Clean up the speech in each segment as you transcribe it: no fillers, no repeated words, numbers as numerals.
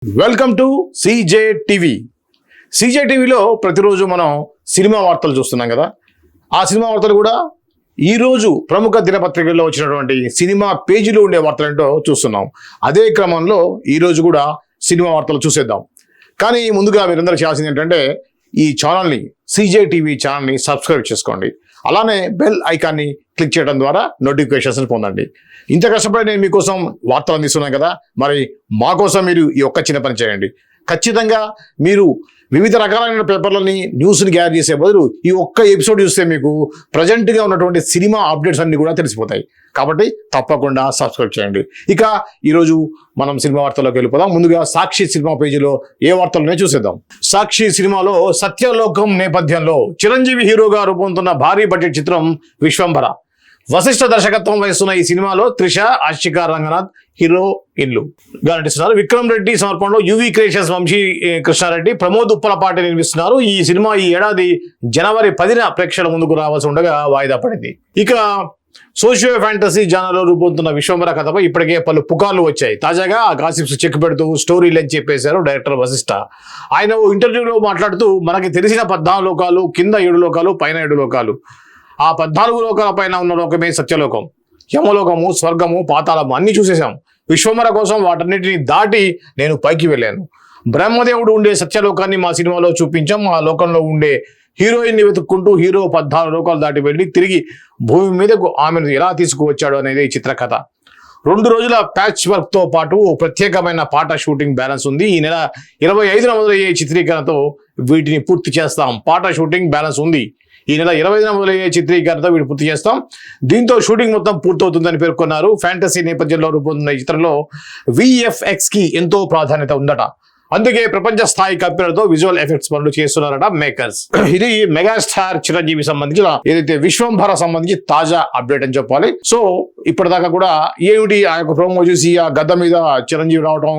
Welcome to CJ TV. CJ టీవీలో ప్రతిరోజు మనం సినిమా వార్తలు చూస్తున్నాం కదా. ఆ సినిమా వార్తలు కూడా ఈరోజు ప్రముఖ దినపత్రికల్లో వచ్చినటువంటి సినిమా పేజీలో ఉండే వార్తలు ఏంటో చూస్తున్నాం. అదే క్రమంలో ఈరోజు కూడా సినిమా వార్తలు చూసేద్దాం. కానీ ముందుగా మీరందరూ చేయాల్సింది ఏంటంటే ఈ ఛానల్ని, సీజే టీవీ ఛానల్ని సబ్స్క్రైబ్ చేసుకోండి. అలానే బెల్ ఐకాన్ని క్లిక్ చేయడం ద్వారా నోటిఫికేషన్స్ పొందండి. ఇంత కష్టపడి నేను మీకోసం వార్తలు అందిస్తున్నాను కదా, మరి మా కోసం మీరు ఈ ఒక్క చిన్న పని చేయండి. ఖచ్చితంగా మీరు వివిధ రకాలైన పేపర్లని, న్యూస్ని గ్యాదర్ చేసే బదులు ఈ ఒక్క ఎపిసోడ్ చూస్తే మీకు ప్రజెంట్గా ఉన్నటువంటి సినిమా అప్డేట్స్ అన్ని కూడా తెలిసిపోతాయి. కాబట్టి తప్పకుండా సబ్స్క్రైబ్ చేయండి. ఇక ఈరోజు మనం సినిమా వార్తల్లోకి వెళ్ళిపోదాం. ముందుగా సాక్షి సినిమా పేజీలో ఏ వార్తలనే చూసేద్దాం. సాక్షి సినిమాలో సత్యలోకం నేపథ్యంలో చిరంజీవి హీరోగా రూపొందుతున్న భారీ బడ్జెట్ చిత్రం విశ్వంభర. వశిష్ఠ దర్శకత్వం వహిస్తున్న ఈ సినిమాలో త్రిష, ఆశిక రంగనాథ్ హీరోయిన్లుగా నటిస్తున్నారు. విక్రమ్ రెడ్డి సమర్పణలో యువి క్రియేషన్స్ వంశీ కృష్ణారెడ్డి, ప్రమోద్ ఉప్పలపాటి నిర్మిస్తున్నారు. ఈ సినిమా ఈ ఏడాది జనవరి 10న ప్రేక్షకుల ముందుకు రావాల్సి ఉండగా వాయిదా పడింది. ఇక సోషియో ఫ్యాంటసీ జానర్లో రూపొందుతున్న విశ్వంభర కథపై ఇప్పటికే పలు పుకార్లు వచ్చాయి. తాజాగా ఆ గాసిప్స్ చెక్ పెడుతూ స్టోరీ లెంచ్ చెప్పేశారు డైరెక్టర్ వశిష్ఠ. ఆయన ఓ ఇంటర్వ్యూలో మాట్లాడుతూ, మనకి తెలిసిన 14 లోకాలు, కింద 7 లోకాలు, పైన 7 లోకాలు. ఆ 14 లోకాల పైన ఉన్న లోకమే సత్యలోకం. యమలోకము, స్వర్గము, పాతాళము అన్ని చూసేశాం. విశ్వంభర కోసం వాటన్నిటిని దాటి నేను పైకి వెళ్ళాను. బ్రహ్మదేవుడు ఉండే సత్యలోకాన్ని మా సినిమాలో చూపించాం. ఆ లోకంలో ఉండే హీరోయిన్ని వెతుక్కుంటూ హీరో 14 లోకాలు దాటి వెళ్ళి తిరిగి భూమి మీదకు ఆమెను ఎలా తీసుకువచ్చాడు అనేది ఈ చిత్రకథ. 2 రోజుల ప్యాచ్ వర్క్ తో పాటు ఓ ప్రత్యేకమైన పాట షూటింగ్ బ్యాలెన్స్ ఉంది. ఈ నెల 25న మొదలయ్యే చిత్రీకరణతో వీటిని పూర్తి చేస్తాం. పాట షూటింగ్ బ్యాలెన్స్ ఉంది. ఈ నెల 25న మొదలయ్యే చిత్రీకరణతో వీటి పూర్తి చేస్తాం. దీంతో షూటింగ్ మొత్తం పూర్తవుతుందని పేర్కొన్నారు. ఫ్యాంటసీ నేపథ్యంలో రూపొందిన ఈ చిత్రంలో VFX కి ఎంతో ప్రాధాన్యత ఉందట. అందుకే ప్రపంచ స్థాయి కంపెనీలతో విజువల్ ఎఫెక్ట్స్ పనులు చేస్తున్నారట మేకర్స్. ఇది మెగాస్టార్ చిరంజీవి సంబంధించిన ఏదైతే విశ్వంభర సంబంధించి తాజా అప్డేట్ అని చెప్పాలి. సో ఇప్పటిదాకా కూడా ఏమిటి ఆ యొక్క ప్రోమో చూసి ఆ గద్ద మీద చిరంజీవి రావటం,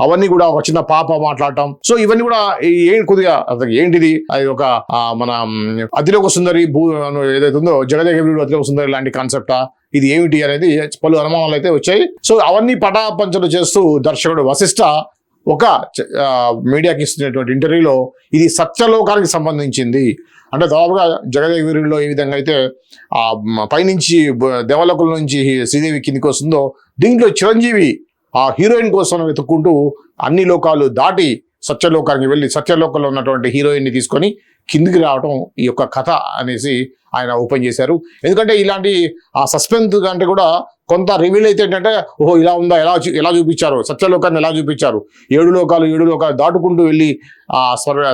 అవన్నీ కూడా ఒక చిన్న పాప మాట్లాడటం, సో ఇవన్నీ కూడా కొద్దిగా ఏంటిది, అది ఒక మన అదిలోక సుందరి ఏదైతే ఉందో జగదేక వీరుడు అదిలోక సుందరి లాంటి కాన్సెప్టా, ఇది ఏమిటి అనేది పలు అనుమానాలు అయితే వచ్చాయి. సో అవన్నీ పటాపంచలు చేస్తూ దర్శకుడు వశిష్ఠ ఒక మీడియాకి ఇస్తున్నటువంటి ఇంటర్వ్యూలో ఇది సత్యలోకానికి సంబంధించింది అంటే, దాదాపుగా జగదేక వీరుడిలో ఏ విధంగా అయితే ఆ పైనుంచి దేవలోకల నుంచి శ్రీదేవి కిందికి వస్తుందో, దీంట్లో చిరంజీవి ఆ హీరోయిన్ కోసం వెతుక్కుంటూ అన్ని లోకాలు దాటి సత్యలోకానికి వెళ్ళి సత్యలోకంలో ఉన్నటువంటి హీరోయిన్ని తీసుకొని కిందికి రావడం ఈ యొక్క కథ అనేసి ఆయన ఓపెన్ చేశారు. ఎందుకంటే ఇలాంటి ఆ సస్పెన్స్ అంటే కూడా కొంత రివీల్ అయితే ఏంటంటే, ఓహో ఇలా ఉందా, ఎలా చూపించారు, సత్యలోకాన్ని ఎలా చూపించారు, 7 లోకాలు దాటుకుంటూ వెళ్ళి ఆ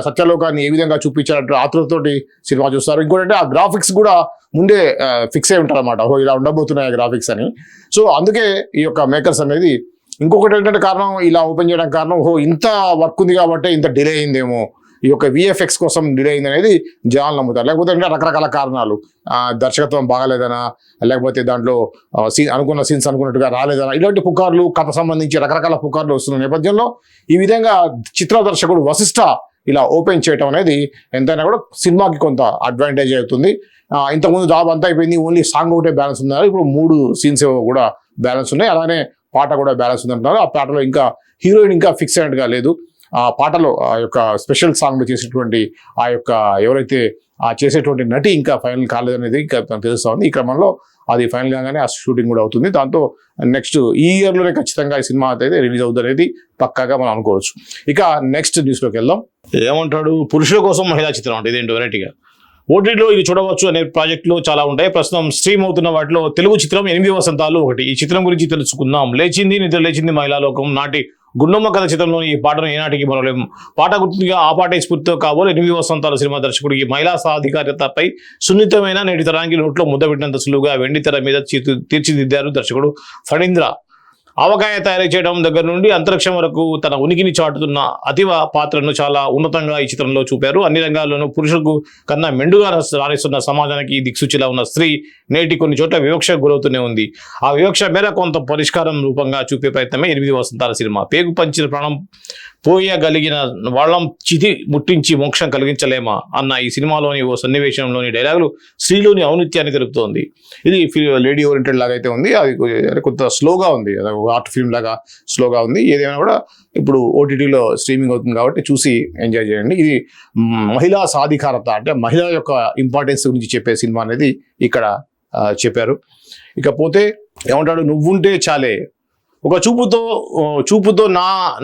సత్యలోకాన్ని ఏ విధంగా చూపించారంటే ఆతృతతోటి సినిమా చూస్తారు. ఇంకోటంటే ఆ గ్రాఫిక్స్ కూడా ముందే ఫిక్స్ అయి ఉంటారు అనమాట, ఓహో ఇలా ఉండబోతున్నాయి గ్రాఫిక్స్ అని. సో అందుకే ఈ యొక్క మేకర్స్ అనేది. ఇంకొకటి ఏంటంటే కారణం, ఇలా ఓపెన్ చేయడానికి కారణం, ఓహో ఇంత వర్క్ ఉంది కాబట్టి ఇంత డిలే అయిందేమో, ఈ యొక్క VFX కోసం డిలే అయింది అనేది జనాలు నమ్ముతారు. లేకపోతే ఇంకా రకరకాల కారణాలు, దర్శకత్వం బాగాలేదనా, లేకపోతే దాంట్లో అనుకున్న సీన్స్ అనుకున్నట్టుగా రాలేదనా, ఇలాంటి పుకార్లు, కథ సంబంధించి రకరకాల పుకార్లు వస్తున్న నేపథ్యంలో ఈ విధంగా చిత్ర దర్శకుడు వశిష్ఠ ఇలా ఓపెన్ చేయటం అనేది ఎంతైనా కూడా సినిమాకి కొంత అడ్వాంటేజ్ అవుతుంది. ఇంతకుముందు జాబ్ అంతా అయిపోయింది, ఓన్లీ సాంగ్ ఒకటే బ్యాలెన్స్ ఉన్నారు. ఇప్పుడు 3 సీన్స్ కూడా బ్యాలెన్స్ ఉన్నాయి. అలానే పాట కూడా బ్యాలెన్స్ ఉంది అంటున్నారు. ఆ పాటలో ఇంకా హీరోయిన్ ఇంకా ఫిక్స్ అయినట్టుగా లేదు. ఆ పాటలో ఆ యొక్క స్పెషల్ సాంగ్లు చేసేటువంటి ఆ యొక్క ఎవరైతే చేసేటువంటి నటి ఇంకా ఫైనల్ కాలేదనేది ఇంకా తెలుస్తూ ఉంది. ఈ క్రమంలో అది ఫైనల్ కాగానే ఆ షూటింగ్ కూడా అవుతుంది. దాంతో నెక్స్ట్ ఈ ఇయర్లోనే ఖచ్చితంగా ఈ సినిమా అయితే రిలీజ్ అవుతుంది అనేది పక్కాగా మనం అనుకోవచ్చు. ఇక నెక్స్ట్ న్యూస్లోకి వెళ్దాం. ఏమంటాడు, పురుషుల కోసం మహిళా చిత్రం అంటే ఇదేంటి వెరైటీగా ఓటీటీలో ఇది చూడవచ్చు అనే ప్రాజెక్టులు చాలా ఉంటాయి. ప్రస్తుతం స్ట్రీమ్ అవుతున్న వాటిలో తెలుగు చిత్రం 8 వసంతాలు ఒకటి. ఈ చిత్రం గురించి తెలుసుకుందాం. లేచింది నిద్ర లేచింది మహిళా లోకం నాటి గుండమ్మ కథ చిత్రంలోని ఈ పాటను ఏనాటికి మరలేము. పాట గుర్తుగా ఆ పాటే స్ఫూర్తితో కాబోలు 8 వసంతాల సినిమా దర్శకుడికి మహిళా సాధికారతపై సున్నితమైన నేటి తరానికి నోట్లో ముద్దబెట్టినంత సులువుగా వెండి తెర మీద తీర్చిదిద్దారు దర్శకుడు ఫణీంద్ర. ఆవకాయ తయారు చేయడం దగ్గర నుండి అంతరిక్షం వరకు తన ఉనికిని చాటుతున్న అతివ పాత్రను చాలా ఉన్నతంగా ఈ చిత్రంలో చూపారు. అన్ని రంగాల్లోనూ పురుషులకు కన్నా మెండుగా రాణిస్తున్న సమాజానికి దిక్సూచిలా ఉన్న స్త్రీ నేటి కొన్ని చోట్ల వివక్షకు గురవుతూనే ఉంది. ఆ వివక్ష మేర కొంత పరిష్కారం రూపంగా చూపే ప్రయత్నమే 8 వసంతాల సినిమా. పేగు పంచిన ప్రాణం పోయగలిగిన వాళ్ళం చితి ముట్టించి మోక్షం కలిగించలేమా అన్న ఈ సినిమాలోని ఓ సన్నివేశంలోని డైలాగులు స్త్రీలోని ఔన్నత్యాన్ని తెలుపుతోంది. ఇది లేడీ ఓరియంటెడ్ లాగా అయితే ఉంది. అది కొంత స్లోగా ఉంది, అది ఆర్ట్ ఫిల్మ్ లాగా స్లోగా ఉంది. ఏదైనా కూడా ఇప్పుడు ఓటీటీలో స్ట్రీమింగ్ అవుతుంది కాబట్టి చూసి ఎంజాయ్ చేయండి. ఇది మహిళా సాధికారత, అంటే మహిళ యొక్క ఇంపార్టెన్స్ గురించి చెప్పే సినిమా అనేది ఇక్కడ చెప్పారు. ఇకపోతే ఏమంటాడు, నువ్వుంటే చాలే, ఒక చూపుతో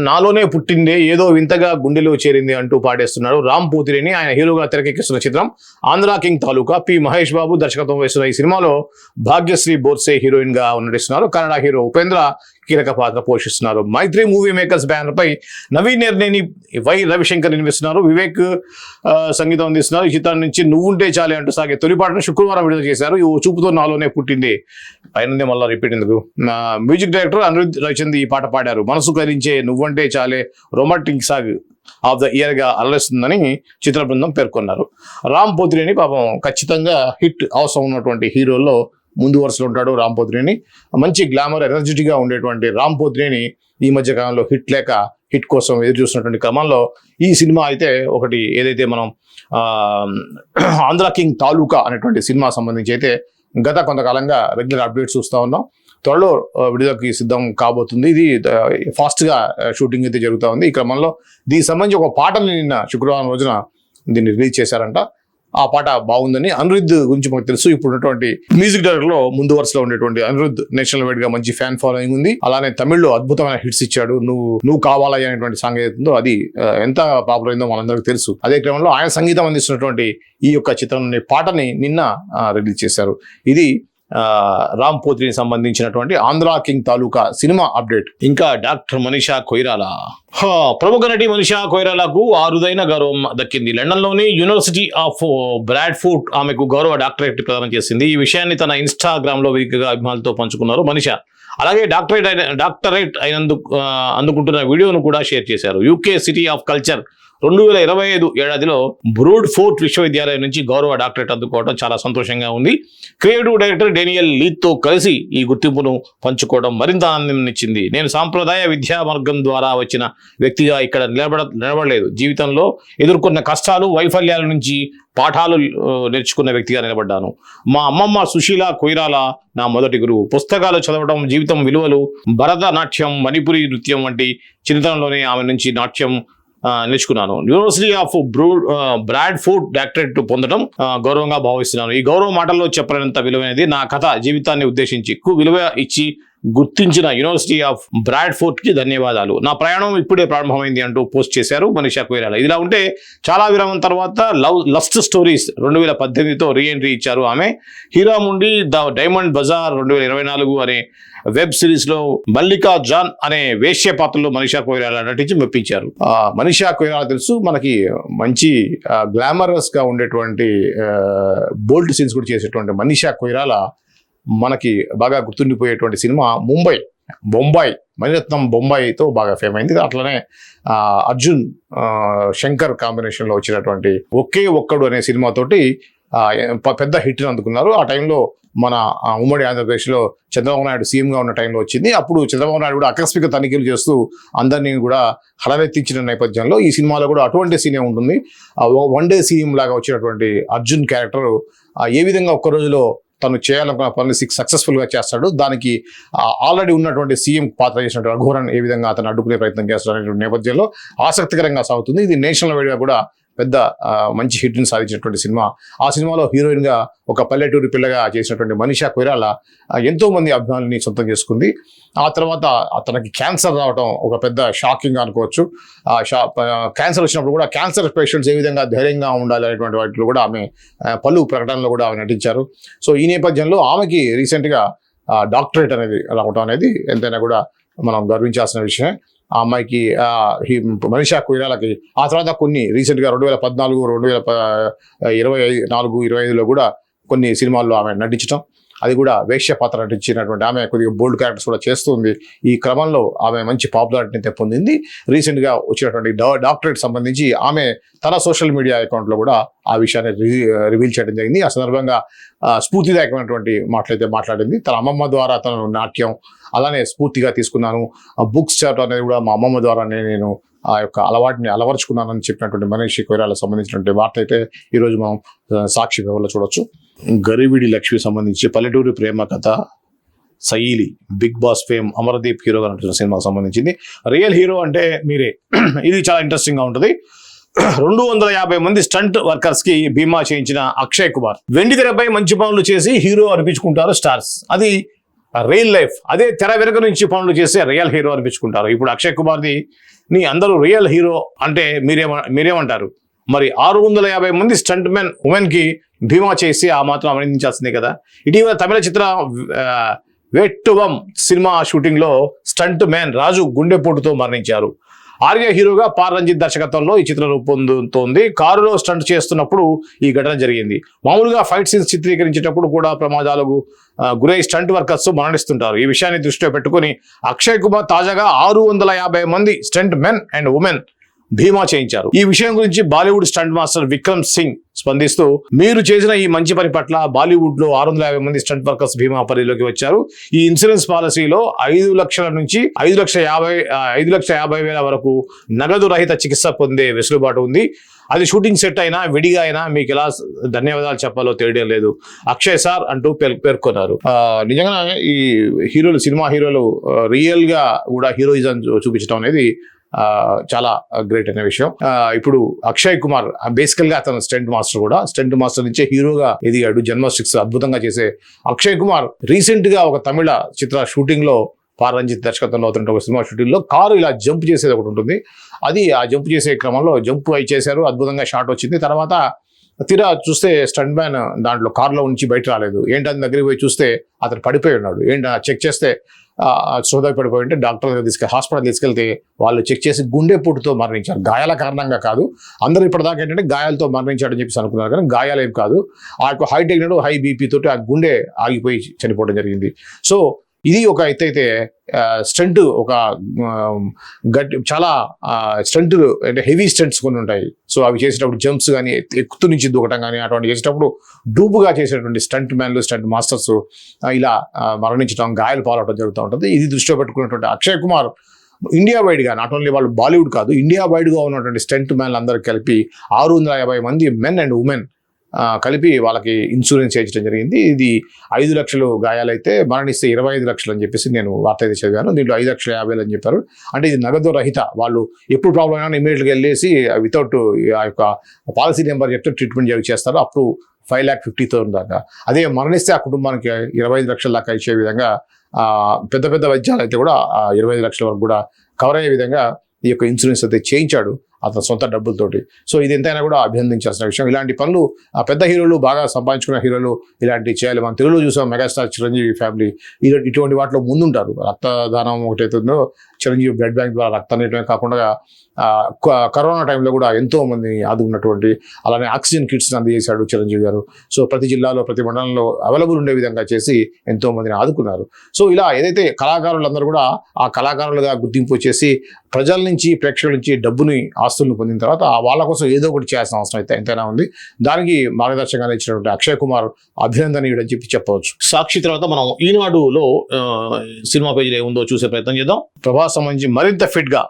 నాలోనే పుట్టిందే ఏదో వింతగా గుండెలో చేరింది అంటూ పాడేస్తున్నాడు రామ్ పోతిరేని. ఆయన హీరోగా తెరకెక్కిస్తున్న చిత్రం ఆంధ్రా కింగ్ తాలూకా. పి మహేష్ బాబు దర్శకత్వం వహిస్తున్న ఈ సినిమాలో భాగ్యశ్రీ బోర్సే హీరోయిన్ గా నటిస్తున్నారు. కన్నడ హీరో ఉపేంద్ర కీలక పాత్ర పోషిస్తున్నారు. మైత్రి మూవీ మేకర్స్ బ్యానర్ పై నవీన్ నిర్నేని, వై రవిశంకర్ నిర్మిస్తున్నారు. వివేక్ సంగీతం అందిస్తున్నారు. ఈ చిత్రం నుంచి నువ్వుంటే చాలే అంటూ సాగే తొలిపాటను శుక్రవారం విడుదల చేశారు. ఈ చూపుతో నాలోనే పుట్టింది పైన మళ్ళీ రిపీట్ ఎందుకు. మ్యూజిక్ డైరెక్టర్ అనిరుద్ రవిచంద్ ఈ పాట పాడారు. మనసు కరించే నువ్వంటే చాలే రొమాంటిక్ సాగ్ ఆఫ్ ద ఇయర్ గా అలరిస్తుందని చిత్ర బృందం పేర్కొన్నారు. రామ్ పోతిరేని పాపం ఖచ్చితంగా హిట్ అవసరం ఉన్నటువంటి హీరోల్లో ముందు వరుసలో ఉంటాడు రామ్ పోతిరేని. మంచి గ్లామర్ ఎనర్జెటిక్ గా ఉండేటువంటి రామ్ పోతిరేని ఈ మధ్య కాలంలో హిట్ కోసం ఎదురు చూస్తున్నటువంటి క్రమంలో ఈ సినిమా అయితే ఒకటి ఏదైతే మనం ఆంధ్రా కింగ్ తాలూకా అనేటువంటి సినిమా సంబంధించి అయితే గత కొంతకాలంగా రెగ్యులర్ అప్డేట్స్ చూస్తూ ఉన్నాం. త్వరలో విడుదలకి సిద్ధం కాబోతుంది. ఇది ఫాస్ట్ గా షూటింగ్ అయితే జరుగుతూ ఉంది. ఈ క్రమంలో దీనికి సంబంధించి ఒక పాటని నిన్న శుక్రవారం రోజున దీన్ని రిలీజ్ చేశారంట. ఆ పాట బాగుందని. అనిరుద్ గురించి మనకు తెలుసు, ఇప్పుడు ఉన్నటువంటి మ్యూజిక్ డైరెక్టర్ లో ముందు వరుసలో ఉండేటువంటి అనిరుద్ నేషనల్ వైడ్ గా మంచి ఫ్యాన్ ఫాలోయింగ్ ఉంది. అలానే తమిళ్లో అద్భుతమైన హిట్స్ ఇచ్చాడు. నువ్వు కావాలా అనేటువంటి సాంగ్ ఏదైతుందో అది ఎంత పాపులర్ అయిందో మనందరికీ తెలుసు. అదే క్రమంలో ఆయన సంగీతం అందిస్తున్నటువంటి ఈ యొక్క చిత్రం పాటని నిన్న రిలీజ్ చేశారు. ఇది రామ్ పోతిరేని సంబంధించినటువంటి ఆంధ్రా కింగ్ తాలూకా సినిమా అప్డేట్. ఇంకా డాక్టర్ మనీషా కొయిరాలా, ప్రముఖ నటి మనీషా కొయిరాలాకు అరుదైన గౌరవం దక్కింది. లండన్లోని యూనివర్సిటీ ఆఫ్ బ్రాడ్ఫోర్డ్ ఆమెకు గౌరవ డాక్టరేట్ ప్రదానం చేసింది. ఈ విషయాన్ని తన ఇన్స్టాగ్రామ్ లో వేదికగా అభిమానులతో పంచుకున్నారు మనీషా. అలాగే డాక్టరేట్ అందుకుంటున్న వీడియోను కూడా షేర్ చేశారు. యూకే సిటీ ఆఫ్ కల్చర్ 2025 ఏడాదిలో బ్రూడ్ ఫోర్ట్ విశ్వవిద్యాలయం నుంచి గౌరవ డాక్టరేట్ అందుకోవడం చాలా సంతోషంగా ఉంది. క్రియేటివ్ డైరెక్టర్ డేనియల్ లీతో కలిసి ఈ గుర్తింపును పంచుకోవడం మరింత ఆనందం. నేను సాంప్రదాయ విద్యా మార్గం ద్వారా వచ్చిన వ్యక్తిగా ఇక్కడ నిలబడలేదు. జీవితంలో ఎదుర్కొన్న కష్టాలు, వైఫల్యాల నుంచి పాఠాలు నేర్చుకున్న వ్యక్తిగా నిలబడ్డాను. మా అమ్మమ్మ సుశీల కొయిరాలా నా మొదటి గురువు. పుస్తకాలు చదవడం, జీవితం విలువలు, భరతనాట్యం, మణిపురి నృత్యం వంటి చిన్నతనంలోనే ఆమె నుంచి నాట్యం నేర్చుకున్నాను. యూనివర్సిటీ ఆఫ్ బ్రాడ్ఫోర్డ్ డాక్టరేట్ పొందడం గౌరవంగా భావిస్తున్నాను. ఈ గౌరవ మాటల్లో చెప్పలేనంత విలువైనది. నా కథ జీవితాన్ని ఉద్దేశించి ఎక్కువ విలువ ఇచ్చి గుర్తించిన యూనివర్సిటీ ఆఫ్ బ్రాడ్ఫోర్డ్ కి ధన్యవాదాలు. నా ప్రయాణం ఇప్పుడే ప్రారంభమైంది అంటూ పోస్ట్ చేశారు మనీషా కొయిరాలా. ఇదిలా ఉంటే చాలా విరామం తర్వాత లస్ట్ స్టోరీస్ 2018తో రీఎంట్రీ ఇచ్చారు ఆమె. హీరాముండి ద డైమండ్ బజార్ 2024 అనే వెబ్ సిరీస్ లో మల్లికా జాన్ అనే వేశ్య పాత్రలో మనీషా కొయిరాలా నటించి మెప్పించారు. మనీషా కొయిరాలా తెలుసు మనకి, మంచి గ్లామరస్ గా ఉండేటువంటి బోల్డ్ సీన్స్ కూడా చేసేటువంటి మనీషా కొయిరాలా మనకి బాగా గుర్తుండిపోయేటువంటి సినిమా బొంబాయి మణిరత్నం బొంబాయితో బాగా ఫేమ్ అయింది. అట్లనే అర్జున్ శంకర్ కాంబినేషన్ లో వచ్చినటువంటి ఒకే ఒక్కడు అనే సినిమాతోటి పెద్ద హిట్ అందుకున్నారు. ఆ టైంలో మన ఉమ్మడి ఆంధ్రప్రదేశ్లో చంద్రబాబు నాయుడు సీఎంగా ఉన్న టైంలో వచ్చింది. అప్పుడు చంద్రబాబు నాయుడు కూడా ఆకస్మిక తనిఖీలు చేస్తూ అందరినీ కూడా హడలెత్తించిన నేపథ్యంలో ఈ సినిమాలో కూడా అటువంటి సీనే ఉంటుంది. వన్ డే సీఎం లాగా వచ్చినటువంటి అర్జున్ క్యారెక్టర్ ఏ విధంగా ఒక్క రోజులో తను చేయాలనుకున్న పనులు సక్సెస్ఫుల్ గా చేస్తాడు. దానికి ఆల్రెడీ ఉన్నటువంటి సీఎం పాత్ర చేసినటువంటి రఘువరన్ ఏ విధంగా అతను అడ్డుకునే ప్రయత్నం చేస్తాడు అనేటువంటి నేపథ్యంలో ఆసక్తికరంగా సాగుతుంది. ఇది నేషనల్ వైడ్ గా కూడా పెద్ద మంచి హిట్ ని సాధించినటువంటి సినిమా. ఆ సినిమాలో హీరోయిన్ గా ఒక పల్లెటూరి పిల్లగా చేసినటువంటి మనీషా కొయిరాలా ఎంతో మంది అభిమానుల్ని సొంతం చేసుకుంది. ఆ తర్వాత తనకి క్యాన్సర్ రావడం ఒక పెద్ద షాకింగ్ అనుకోవచ్చు. క్యాన్సర్ వచ్చినప్పుడు కూడా క్యాన్సర్ పేషెంట్స్ ఏ విధంగా ధైర్యంగా ఉండాలి అనేటువంటి వాటిలో కూడా ఆమె పలు ప్రకటనలో కూడా ఆమె నటించారు. సో ఈ నేపథ్యంలో ఆమెకి రీసెంట్ గా డాక్టరేట్ అనేది రావడం అనేది ఎంతైనా కూడా మనం గర్వించాల్సిన విషయమే. ఆ అమ్మాయికి మనీషా కొయిరాలాకి ఆ తర్వాత కొన్ని రీసెంట్గా 2014, 2024, 25లో కూడా కొన్ని సినిమాల్లో ఆమె నటించడం, అది కూడా వేశ్య పాత్ర నటించినటువంటి ఆమె కొద్దిగా బోల్డ్ క్యారెక్టర్స్ కూడా చేస్తుంది. ఈ క్రమంలో ఆమె మంచి పాపులారిటీని పొందింది. రీసెంట్గా వచ్చినటువంటి డాక్టరేట్ సంబంధించి ఆమె తన సోషల్ మీడియా అకౌంట్లో కూడా ఆ విషయాన్ని రివీల్ చేయడం జరిగింది. ఆ సందర్భంగా స్ఫూర్తిదాయకమైనటువంటి మాటలైతే మాట్లాడింది. తన అమ్మమ్మ ద్వారా తను నాట్యం అలానే స్ఫూర్తిగా తీసుకున్నాను. బుక్స్ చదవడం అనేది కూడా మా అమ్మమ్మ ద్వారానే నేను ఆ యొక్క అలవాటుని అలవరుచుకున్నానని చెప్పినటువంటి మనీష్ కొయిరాలకు సంబంధించినటువంటి వార్త అయితే ఈరోజు మనం సాక్షి పేపర్లో చూడొచ్చు. గరివిడి లక్ష్మి సంబంధించి పల్లెటూరి ప్రేమ కథ సైలి బిగ్ బాస్ ఫేమ్ అమర్దీప్ హీరోగా నటించిన సినిమాకు సంబంధించింది. రియల్ హీరో అంటే మీరే. ఇది చాలా ఇంట్రెస్టింగ్ గా ఉంటుంది. 250 మంది స్టంట్ వర్కర్స్ కి బీమా చేయించిన అక్షయ్ కుమార్ వెండి తెరపై మంచి పనులు చేసి హీరో అనిపించుకుంటారు స్టార్స్. అది రియల్ లైఫ్. అదే తెర వెనుక నుంచి పనులు చేస్తే రియల్ హీరో అనిపించుకుంటారు. ఇప్పుడు అక్షయ్ కుమార్ది అందరూ రియల్ హీరో అంటే మీరేమంటారు? మరి 650 మంది స్టంట్ మెన్ ఉమెన్ కి బీమా చేసి ఆ మాత్రం అభినందించాల్సిందే కదా. ఇటీవల తమిళ చిత్ర వెట్టువం సినిమా షూటింగ్ లో స్టంట్ మ్యాన్ రాజు గుండెపోటుతో మరణించారు. ఆర్య హీరోగా పార్ రంజిత్ దర్శకత్వంలో ఈ చిత్రం రూపొందుతోంది. కారులో స్టంట్ చేస్తున్నప్పుడు ఈ ఘటన జరిగింది. మామూలుగా ఫైట్ సీన్స్ చిత్రీకరించేటప్పుడు కూడా ప్రమాదాలకు గురై స్టంట్ వర్కర్స్ మరణిస్తుంటారు. ఈ విషయాన్ని దృష్టిలో పెట్టుకుని అక్షయ్ కుమార్ తాజాగా 650 మంది స్టంట్ మెన్ అండ్ ఉమెన్ బీమా చేయించారు. ఈ విషయం గురించి బాలీవుడ్ స్టంట్ మాస్టర్ విక్రమ్ సింగ్ స్పందిస్తూ, మీరు చేసిన ఈ మంచి పని పట్ల బాలీవుడ్ లో 650 మంది స్టంట్ వర్కర్స్ బీమా పరిధిలోకి వచ్చారు. ఈ ఇన్సూరెన్స్ పాలసీలో 5 లక్షల నుంచి 5,50,000 వరకు నగదు రహిత చికిత్స పొందే వెసులుబాటు ఉంది. అది షూటింగ్ సెట్ అయినా విడిగా అయినా మీకు ఎలా ధన్యవాదాలు చెప్పాలో తెలియడం లేదు అక్షయ్ సార్ అంటూ పేర్కొన్నారు. నిజంగా ఈ హీరోలు, సినిమా హీరోలు రియల్ గా కూడా హీరోయిజం చూపించడం అనేది చాలా గ్రేట్ అనే విషయం. ఇప్పుడు అక్షయ్ కుమార్ బేసికల్ గా అతను స్టంట్ మాస్టర్ నుంచే హీరోగా ఎదిగాడు. జన్మ 6 అద్భుతంగా చేసే అక్షయ్ కుమార్ రీసెంట్ గా ఒక తమిళ చిత్ర షూటింగ్ లో పార్ రంజిత్ దర్శకత్వంలో అవుతున్న ఒక సినిమా షూటింగ్ లో కారు ఇలా జంప్ చేసేది ఒకటి ఉంటుంది. అది ఆ జంప్ చేసే క్రమంలో జంప్ అయి చేశారు. అద్భుతంగా షాట్ వచ్చింది. తర్వాత తీరా చూస్తే స్టంట్ మ్యాన్ దాంట్లో కారులో నుంచి బయట రాలేదు. ఏంటని దగ్గరికి పోయి చూస్తే అతను పడిపోయి ఉన్నాడు. చెక్ చేస్తే సోదాకి పడిపోయి ఉంటే హాస్పిటల్ తీసుకెళ్తే వాళ్ళు చెక్ చేసి గుండెపోటుతో మరణించారు. గాయాల కారణంగా కాదు. అందరూ ఇప్పటిదాకా ఏంటంటే గాయాలతో మరణించాడని చెప్పేసి అనుకున్నారు, కానీ గాయాలు ఏం కాదు. ఆ యొక్క హై టెక్నాడు హై బీపీ తోటి ఆ గుండె ఆగిపోయి చనిపోవడం జరిగింది. సో ఇది ఒక ఎత్తైతే స్టంట్, ఒక చాలా స్టంట్ అంటే హెవీ స్టంట్స్ కొన్ని ఉంటాయి. సో అవి చేసేటప్పుడు జంప్స్ కానీ, ఎక్కుతూ నుంచి దూకటం కానీ అటువంటి చేసేటప్పుడు డూపుగా చేసేటువంటి స్టంట్ మ్యాన్లు, స్టంట్ మాస్టర్స్ ఇలా మరణించడం, గాయాలు పాలవడం జరుగుతూ ఉంటుంది. ఇది దృష్టిలో పెట్టుకున్నటువంటి అక్షయ్ కుమార్ ఇండియా వైడ్గా, నాట్ ఓన్లీ వాళ్ళు బాలీవుడ్ కాదు, ఇండియా వైడ్గా ఉన్నటువంటి స్టంట్ మ్యాన్లు అందరూ కలిపి 650 మంది మెన్ అండ్ ఉమెన్ కలిపి వాళ్ళకి ఇన్సూరెన్స్ చేయించడం జరిగింది. ఇది 5 లక్షలు గాయాలైతే మరణిస్తే 25 లక్షలు అని చెప్పేసి నేను వార్త అయితే చదివాను. దీంట్లో 5,50,000 అని చెప్పారు. అంటే ఇది నగదు రహిత. వాళ్ళు ఎప్పుడు ప్రాబ్లం అయినా ఇమీడియట్గా వెళ్ళేసి వితౌట్ ఆ యొక్క పాలసీ నెంబర్ చెప్తే ట్రీట్మెంట్ చేస్తారు. అప్ టు 5,50,000 దాకా. అదే మరణిస్తే ఆ కుటుంబానికి 25 లక్షల దాకా ఇచ్చే విధంగా పెద్ద పెద్ద వైద్యాలు అయితే కూడా 25 లక్షల వరకు కూడా కవర్ అయ్యే విధంగా ఈ యొక్క ఇన్సూరెన్స్ అయితే చేయించాడు అతని సొంత డబ్బులతోటి. సో ఇది ఎంతైనా కూడా అభినందించాల్సిన విషయం. ఇలాంటి పనులు పెద్ద హీరోలు, బాగా సంపాదించుకున్న హీరోలు ఇలాంటివి చేయాలి. మనం తెలుగులో చూసాం, మెగాస్టార్ చిరంజీవి ఫ్యామిలీ ఇటువంటి వాటిలో ముందుంటారు. రక్తదానం ఒకటైతుందో, చిరంజీవి బ్లడ్ బ్యాంక్ ద్వారా రక్తాన్ని ఇవ్వడమే కాకుండా కరోనా టైంలో కూడా ఎంతో మంది ఆదుకున్నటువంటి, అలానే ఆక్సిజన్ కిట్స్ని అందజేశాడు చిరంజీవి గారు. సో ప్రతి జిల్లాలో, ప్రతి మండలంలో అవైలబుల్ ఉండే విధంగా చేసి ఎంతో మందిని ఆదుకున్నారు. సో ఇలా ఏదైతే కళాకారులందరూ కూడా ఆ కళాకారులుగా గుర్తింపు వచ్చేసి ప్రజల నుంచి, ప్రేక్షకుల నుంచి డబ్బుని, ఆస్తులను పొందిన తర్వాత వాళ్ళ కోసం ఏదో ఒకటి చేయాల్సిన అవసరం అయితే ఎంతైనా ఉంది. దానికి మార్గదర్శకంగా ఇచ్చినటువంటి అక్షయ్ కుమార్ అభినందనీయుడు అని చెప్పవచ్చు. సాక్షి తర్వాత మనం ఈనాడులో సినిమా పేజీలో ఏముందో చూసే ప్రయత్నం చేద్దాం. ప్రభాస్ సంబంధించి మరింత ఫిట్ గా,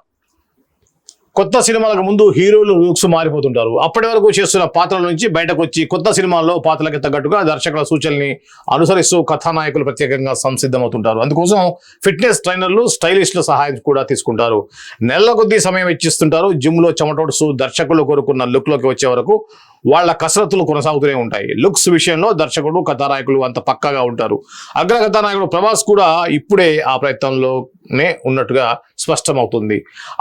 కొత్త సినిమాలకు ముందు హీరోలు లుక్స్ మారిపోతుంటారు. అప్పటి వరకు చేస్తున్న పాత్రల నుంచి బయటకు వచ్చి కొత్త సినిమాల్లో పాత్రలకి తగ్గట్టుగా దర్శకుల సూచనల్ని అనుసరిస్తూ కథానాయకులు ప్రత్యేకంగా సంసిద్ధమవుతుంటారు. అందుకోసం ఫిట్నెస్ ట్రైనర్లు, స్టైలిస్టుల సహాయం కూడా తీసుకుంటారు. నెలల కొద్దీ సమయం వెచ్చిస్తుంటారు. జిమ్ లో చెమటోడుస్తూ దర్శకులు కోరుకున్న లుక్ లోకి వచ్చే వరకు వాళ్ళ కసరత్తులు కొనసాగుతూనే ఉంటాయి. లుక్స్ విషయంలో దర్శకుడు, కథానాయకులు అంత పక్కాగా ఉంటారు. అగ్ర కథానాయకుడు ప్రభాస్ కూడా ఇప్పుడే ఆ ప్రయత్నంలోనే ఉన్నట్టుగా స్పష్టమవుతుంది.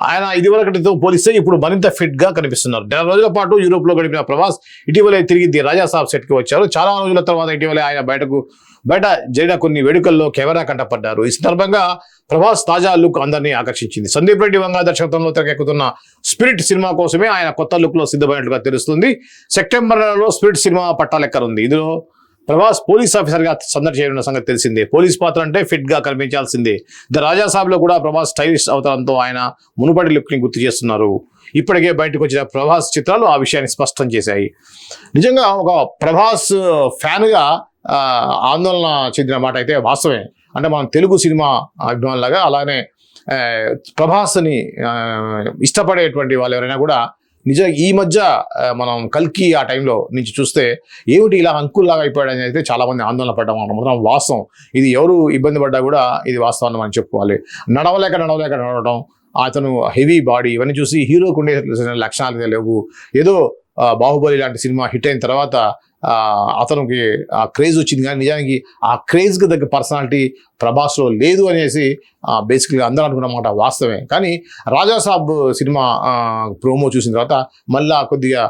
ఆయన ఇదివరకటితో పోలిస్తే ఇప్పుడు మరింత ఫిట్ గా కనిపిస్తున్నారు. 4 రోజుల పాటు యూరోప్ లో గడిపిన ప్రభాస్ ఇటీవలే తిరిగి ది రాజా సాబ్ సెట్ కి వచ్చారు. చాలా రోజుల తర్వాత ఇటీవలే ఆయన బయట జరిగిన కొన్ని వేడుకల్లో కెమెరా కంటపడ్డారు. ఈ సందర్భంగా ప్రభాస్ తాజా లుక్ అందరినీ ఆకర్షించింది. సందీప్ రెడ్డి వంగ దర్శకత్వంలో తెరకెక్కుతున్న స్పిరిట్ సినిమా కోసమే ఆయన కొత్త లుక్ లో సిద్ధమైనట్టుగా తెలుస్తుంది. సెప్టెంబర్ నెలలో స్పిరిట్ సినిమా పట్టాలెక్కనుంది. ఇందులో ప్రభాస్ పోలీస్ ఆఫీసర్ గా సందడి చేయనున్న సంగతి తెలిసిందే. పోలీస్ పాత్ర అంటే ఫిట్ గా కనిపించాల్సిందే. ద రాజా సాబ్ లో కూడా ప్రభాస్ స్టైలిష్ అవతారంతో ఆయన మునుపటి లుక్ ని గుర్తు చేస్తున్నారు. ఇప్పటికే బయటకు వచ్చిన ప్రభాస్ చిత్రాలు ఆ విషయాన్ని స్పష్టం చేశాయి. నిజంగా ఒక ప్రభాస్ ఫ్యాన్ గా ఆందోళన చెందిన మాట అయితే వాస్తవమే. అంటే మనం తెలుగు సినిమా అభిమానులాగా, అలానే ప్రభాస్ని ఇష్టపడేటువంటి వాళ్ళు ఎవరైనా కూడా నిజంగా ఈ మధ్య మనం కల్కి ఆ టైంలో నుంచి చూస్తే ఏమిటి ఇలా అంకుల్లాగా అయిపోయాడని అయితే చాలా మంది ఆందోళన పడ్డాం అన్నమాట. వాస్తవం, ఇది ఎవరు ఇబ్బంది పడ్డా కూడా ఇది వాస్తవాన్ని మనం చెప్పుకోవాలి. నడవలేక నడవడం, అతను హెవీ బాడీ, ఇవన్నీ చూసి హీరోకు ఉండే లక్షణాలు లేవు. ఏదో బాహుబలి లాంటి సినిమా హిట్ అయిన తర్వాత అతనికి ఆ క్రేజ్ వచ్చింది, కానీ నిజానికి ఆ క్రేజ్కి తగ్గ పర్సనాలిటీ ప్రభాస్లో లేదు అనేసి బేసిక్గా అందరూ అనుకున్నమాట వాస్తవమే. కానీ రాజాసాబ్ సినిమా ప్రోమో చూసిన తర్వాత మళ్ళా కొద్దిగా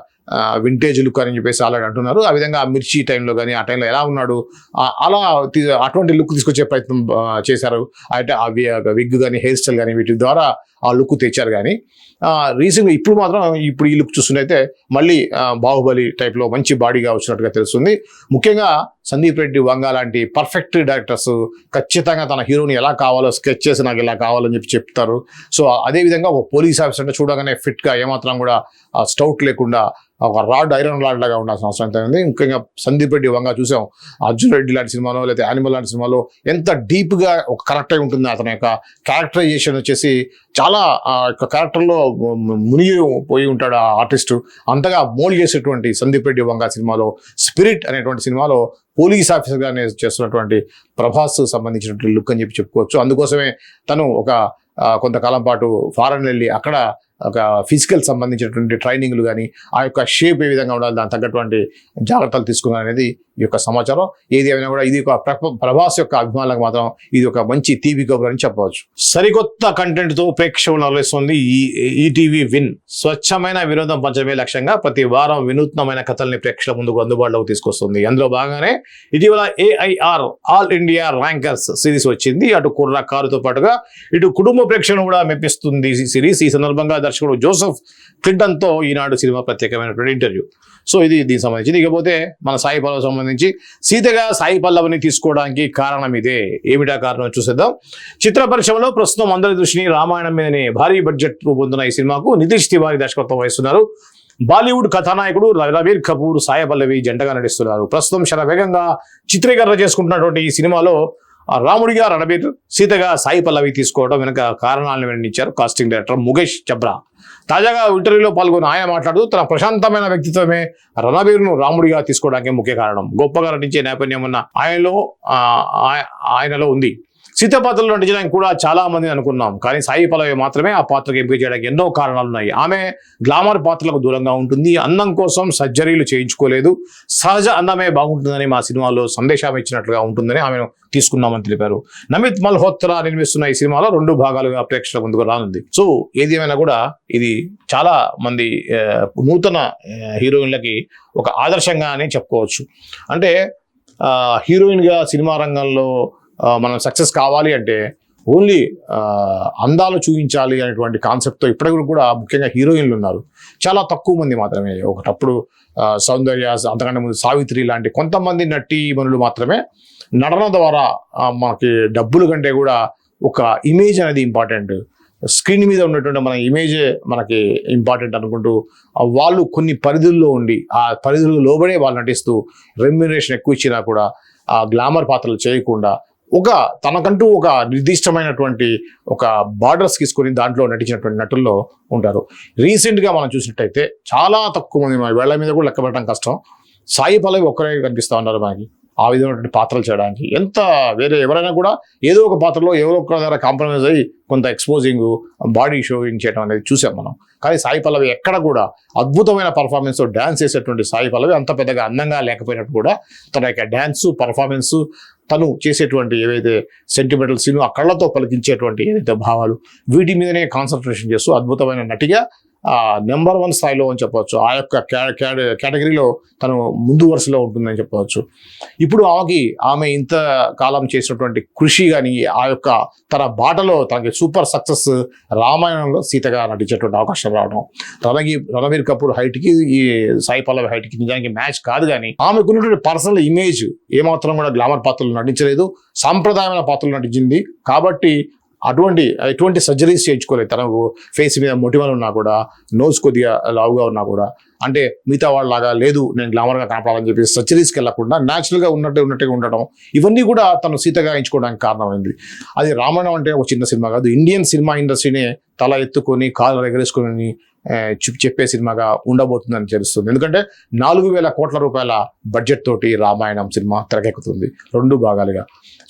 వింటేజ్ లుక్ అని చెప్పేసి ఆల్రెడీ అంటున్నారు. ఆ విధంగా మిర్చి టైంలో కానీ ఆ టైంలో ఎలా ఉన్నాడు అలా అటువంటి లుక్ తీసుకొచ్చే ప్రయత్నం చేశారు. అంటే ఆ విగ్ కానీ హెయిర్ స్టైల్ కానీ వీటి ద్వారా ఆ లుక్ తెచ్చారు. కానీ రీసెంట్గా ఇప్పుడు మాత్రం ఈ లుక్ చూస్తుంటే మళ్ళీ బాహుబలి టైప్లో మంచి బాడీగా వచ్చినట్టుగా తెలుస్తుంది. ముఖ్యంగా సందీప్ రెడ్డి వంగ లాంటి పర్ఫెక్ట్ డైరెక్టర్స్ ఖచ్చితంగా తన హీరోని ఎలా కావాలో స్కెచ్ చేసి నాకు ఇలా కావాలని చెప్తారు. సో అదేవిధంగా ఒక పోలీస్ ఆఫీసర్ అంటే చూడగానే ఫిట్గా ఏమాత్రం కూడా స్టౌట్ లేకుండా ఒక ఐరన్ రాడ్ లాగా ఉండాల్సిన అవసరం ఎంత ఉంది. ముఖ్యంగా సందీప్ రెడ్డి వంగ చూసాం అర్జున్ రెడ్డి లాంటి సినిమాలో లేదా యానిమల్ లాంటి సినిమాలో ఎంత డీప్గా ఒక కరెక్ట్ అయి ఉంటుంది. అతని యొక్క క్యారెక్టరైజేషన్ వచ్చేసి చాలా క్యారెక్టర్లో మునిగిపోయి ఉంటాడు ఆ ఆర్టిస్టు. అంతగా మోల్డ్ చేసేటువంటి సందీప్ రెడ్డి వంగ సినిమాలో స్పిరిట్ అనేటువంటి సినిమాలో పోలీస్ ఆఫీసర్గానే చేస్తున్నటువంటి ప్రభాస్ సంబంధించినటువంటి లుక్ అని చెప్పుకోవచ్చు. అందుకోసమే తను ఒక కొంతకాలం పాటు ఫారెన్ వెళ్ళి అక్కడ ఒక ఫిజికల్ సంబంధించినటువంటి ట్రైనింగ్లు కానీ ఆ యొక్క షేప్ ఏ విధంగా ఉండాలి దానికి తగ్గటువంటి జాగ్రత్తలు తీసుకున్నారు అనేది ఈ యొక్క సమాచారం. ఏది ఏమైనా కూడా ఇది ఒక ప్రభాస్ యొక్క అభిమానులకు మాత్రం ఇది ఒక మంచి టీవీ కబుర్ అని చెప్పవచ్చు. సరికొత్త కంటెంట్తో ప్రేక్షకులను అలరిస్తుంది ఈటీవీ విన్. స్వచ్ఛమైన వినోదం పంచమే లక్ష్యంగా ప్రతి వారం వినూత్నమైన కథల్ని ప్రేక్షకుల ముందుకు అందుబాటులోకి తీసుకొస్తుంది. అందులో భాగంగానే ఇటీవల AIR all India rankers series వచ్చింది. అటు కుర్ర కారుతో పాటుగా ఇటు కుటుంబ ప్రేక్షకులను కూడా మెప్పిస్తుంది ఈ సిరీస్. ఈ సందర్భంగా దర్శకుడు జోసెఫ్ క్లింటన్తో ఈనాడు సినిమా ప్రత్యేకమైనటువంటి ఇంటర్వ్యూ. సో ఇది దీనికి సంబంధించి. ఇకపోతే మన సాయి పల్లవి సంబంధించి సీతగా సాయి పల్లవిని తీసుకోవడానికి కారణం ఇదే. ఏమిటా కారణం చూసేద్దాం. చిత్ర పరిశ్రమలో ప్రస్తుతం అందరి దృష్టిని రామాయణం మీదనే భారీ బడ్జెట్ రూపొందుతున్న ఈ సినిమాకు నితీష్ తివారీ దర్శకత్వం వహిస్తున్నారు. బాలీవుడ్ కథానాయకుడు రణబీర్ కపూర్ సాయి పల్లవి జంటగా నటిస్తున్నారు. ప్రస్తుతం శరవేగంగా చిత్రీకరణ చేసుకుంటున్నటువంటి ఈ సినిమాలో రాముడిగా రణబీర్, సీతగా సాయి పల్లవి తీసుకోవడం వెనుక కారణాలను వెల్లడించారు కాస్టింగ్ డైరెక్టర్ ముఖేష్ చబ్రా. తాజాగా ఇంటర్వ్యూలో పాల్గొన్న ఆయన మాట్లాడుతూ తన ప్రశాంతమైన వ్యక్తిత్వమే రణబీర్ను రాముడిగా తీసుకోవడానికి ముఖ్య కారణం. గొప్పగా నటించే నేపథ్యం ఉన్న ఆయనలో ఉంది. సీత పాత్రలో నటించడానికి కూడా చాలా మందిని అనుకున్నాం, కానీ సాయి పల్లవి మాత్రమే ఆ పాత్రకు ఎంపిక చేయడానికి ఎన్నో కారణాలు ఉన్నాయి. ఆమె గ్లామర్ పాత్రలకు దూరంగా ఉంటుంది, అందం కోసం సర్జరీలు చేయించుకోలేదు, సహజ అందమే బాగుంటుందని మా సినిమాలో సందేశం ఇచ్చినట్లుగా ఉంటుందని ఆమెను తీసుకున్నామని తెలిపారు. నమిత్ మల్హోత్రా నిర్మిస్తున్న ఈ సినిమాలో 2 భాగాలుగా ప్రేక్షకుల ముందుకు రానుంది. సో ఏది ఏమైనా కూడా ఇది చాలా మంది నూతన హీరోయిన్లకి ఒక ఆదర్శంగానే చెప్పుకోవచ్చు. అంటే హీరోయిన్గా సినిమా రంగంలో మనం సక్సెస్ కావాలి అంటే ఓన్లీ అందాలు చూపించాలి అనేటువంటి కాన్సెప్ట్తో ఇప్పటికి కూడా ముఖ్యంగా హీరోయిన్లు ఉన్నారు, చాలా తక్కువ మంది మాత్రమే. ఒకటప్పుడు సౌందర్య, అంతకంటే ముందు సావిత్రి లాంటి కొంతమంది నటీమణులు మాత్రమే నటన ద్వారా మనకి డబ్బుల కంటే కూడా ఒక ఇమేజ్ అనేది ఇంపార్టెంట్, స్క్రీన్ మీద ఉన్నటువంటి మన ఇమేజే మనకి ఇంపార్టెంట్ అనుకుంటూ వాళ్ళు కొన్ని పరిధుల్లో ఉండి ఆ పరిధుల్లో లోబడే వాళ్ళు నటిస్తూ రెమ్యునరేషన్ ఎక్కువ ఇచ్చినా కూడా ఆ గ్లామర్ పాత్రలు చేయకుండా తనకంటూ ఒక నిర్దిష్టమైనటువంటి ఒక బార్డర్స్ తీసుకొని దాంట్లో నటించినటువంటి నటుల్లో ఉంటారు. రీసెంట్గా మనం చూసినట్టయితే చాలా తక్కువ మంది, వేళ్ల మీద కూడా లెక్క పెట్టడం కష్టం, సాయి పల్లవి ఒక్కరే కనిపిస్తూ ఉన్నారు మనకి ఆ విధమైనటువంటి పాత్రలు చేయడానికి. వేరే ఎవరైనా కూడా ఏదో ఒక పాత్రలో ఎవరో ఒక దగ్గర కాంప్రమైజ్ అయ్యి కొంత ఎక్స్పోజింగ్, బాడీ షోయింగ్ చేయడం అనేది చూసాం మనం. కానీ సాయి పల్లవి ఎక్కడ కూడా అద్భుతమైన పర్ఫార్మెన్స్తో డ్యాన్స్ చేసేటువంటి సాయి పల్లవి అంత పెద్దగా అందంగా లేకపోయినట్టు కూడా తన యొక్క డ్యాన్సు, పర్ఫార్మెన్సు, తను చేసేటువంటి ఏవైతే సెంటిమెంటల్ సీన్, ఆ కళ్ళతో పలికించేటువంటి ఏదైతే భావాలు, వీటి మీదనే కాన్సన్ట్రేషన్ చేస్తూ అద్భుతమైన నటిగా నెంబర్ 1 స్థాయిలో అని చెప్పవచ్చు. ఆ యొక్క కేటగిరీలో తను ముందు వరుసలో ఉంటుందని చెప్పవచ్చు. ఇప్పుడు ఆమె ఇంతకాలం చేసినటువంటి కృషి కానీ ఆ యొక్క తన బాటలో తనకి సూపర్ సక్సెస్ రామాయణంలో సీతగా నటించేటువంటి అవకాశం రావడం, రణబీర్ కపూర్ హైట్కి ఈ సాయి పల్లవి హైట్కి నిజానికి మ్యాచ్ కాదు. కానీ ఆమెకున్నటువంటి పర్సనల్ ఇమేజ్ ఏమాత్రం కూడా గ్లామర్ పాత్రలు నటించలేదు, సాంప్రదాయమైన పాత్రలు నటించింది. కాబట్టి ఎటువంటి సర్జరీస్ చేయించుకోలేదు. తనకు ఫేస్ మీద మొటిమలు ఉన్నా కూడా, నోస్ కొద్దిగా లావుగా ఉన్నా కూడా, అంటే మిగతా వాళ్ళలాగా లేదు నేను గ్లామర్గా కనపడాలని చెప్పి సర్జరీస్కి వెళ్ళకుండా న్యాచురల్గా ఉన్నట్టుగా ఉండటం, ఇవన్నీ కూడా తను సీతగా ఎంచుకోవడానికి కారణమైంది. అది రామాయణం అంటే ఒక చిన్న సినిమా కాదు, ఇండియన్ సినిమా ఇండస్ట్రీనే తల ఎత్తుకొని కాళ్ళు ఎగరేసుకొని చెప్పే సినిమాగా ఉండబోతుందని తెలుస్తుంది. ఎందుకంటే 4,000 కోట్ల రూపాయల బడ్జెట్ తోటి రామాయణం సినిమా తెరకెక్కుతుంది 2 భాగాలుగా.